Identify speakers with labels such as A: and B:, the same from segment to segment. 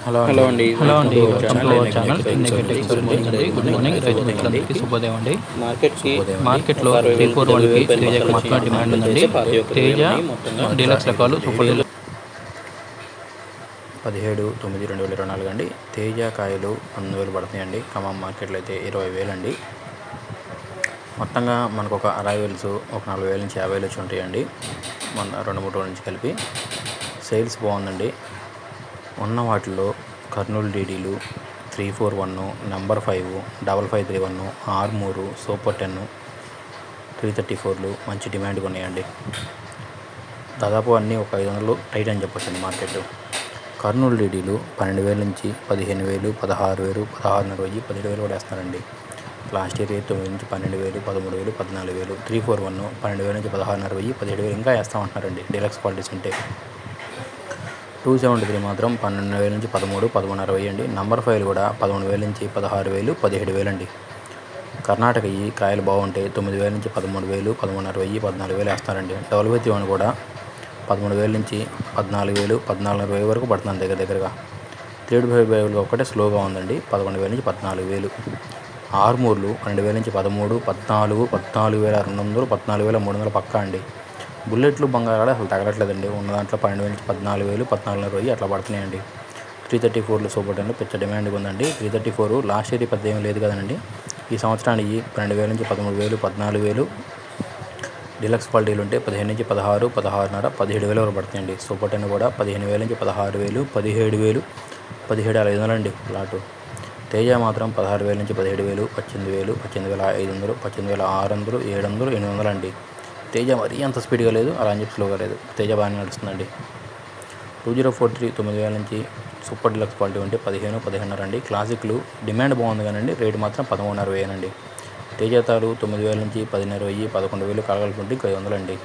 A: Hello అండి,
B: hello అండి,
A: welcome
B: welcome
A: to
B: to
A: our
B: our
A: channel.
B: Channel good morning రైతు మిత్రులందరికీ శుభోదయం అండి. మార్కెట్లో 341కి తేజకు మాత్రమే డిమాండ్ ఉందండి. తేజ డీలక్స్ రకాలు సూపర్ డీలక్స్
A: 17/9/2024 అండి. తేజ కాయలు 19,000 పడుతున్నాయండి. ఖమ్మం మార్కెట్లో అయితే 20,000 అండి. మొత్తంగా మనకు ఒక అరైవల్స్ ఒక 40,000 నుంచి 50,000 వచ్చి ఉంటాయండి. మన 2-3 రోజుల నుంచి కలిపి సేల్స్ బాగుందండి. ఉన్న వాటిల్లో కర్నూలు డీడీలు 341, నెంబర్ 5, 5531, ఆర్మూరు, సూపర్ 10, 334లు మంచి డిమాండ్గా ఉన్నాయండి. దాదాపు అన్నీ ఒక 500 టైట్ అని చెప్పొచ్చండి మార్కెట్. కర్నూలు డీడీలు 12,000 నుంచి 15,000, 16,000, 16,500, 17,000 కూడా వేస్తున్నారండి. లాస్ట్ ఇయర్ 9 నుంచి 12,000, 13,000, 14,000. 341 12,000 నుంచి 16,500, 17,000 ఇంకా వేస్తామంటున్నారండి డీలక్స్ క్వాలిటీస్ ఉంటే. 273 మాత్రం 12,000 నుంచి 13, 13,500 అండి. నంబర్ 5 కూడా 13,000 నుంచి 16,000, 17,000 అండి. కర్ణాటక ఈ కాయలు బాగుంటే 9,000 నుంచి 13,000, 13,500, 14,000 వేస్తారండి. డబుల్ విత్ వన్ కూడా 13,000 నుంచి 14,000, 14,500 వరకు పడుతుంది దగ్గరగా. 355 ఒక్కటే స్లోగా ఉందండి. 11,000 నుంచి 14,000. ఆర్మూర్లు 12,000 నుంచి 13, 14, 14,200, 14,300 పక్కా అండి. బుల్లెట్లు బంగారాలు అసలు తగలట్లేదండి. ఉన్న దాంట్లో 12,000 నుంచి 14,000, 14,500 అట్లా పడుతున్నాయండి. 334లు సూపర్ 10 పెద్ద డిమాండ్గా ఉందండి. 334 లాస్ట్ ఇయర్ పెద్ద ఏం లేదు కదండి. ఈ సంవత్సరానికి 12,000 నుంచి 13,000, 14,000 డీలక్స్ క్వాలిటీలు ఉంటే 15 నుంచి 16, 16,500, 17,000 వరకు పడుతున్నాయండి. సూపర్ 10 కూడా 15,000 నుంచి 16,000, 17,000, 17,500 అండి ప్లాటు. తేజ మాత్రం 16,000 నుంచి 17,000, 18,000, 18,500, 18,600, 700, 800 అండి. తేజ మరీ అంత స్పీడ్గా లేదు, అలా అని చెప్పి స్లోగా లేదు. తేజ బాగానే నడుస్తుందండి. 2043 9,000 నుంచి సూపర్ డీలక్స్ క్వాలిటీ ఉంటే 15, 15,500 అండి. క్లాసిక్లు డిమాండ్ బాగుంది కానండి రేటు మాత్రం 13,500 అండి. తేజ తాలు 9,000 నుంచి 10,500, 11,000 కలగలుపుంటే 500 అండి.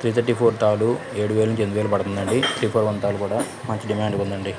A: 334 తాలు 7,000 నుంచి 8,000 పడుతుందండి. 341 తాలు కూడా మంచి డిమాండ్గా ఉందండి.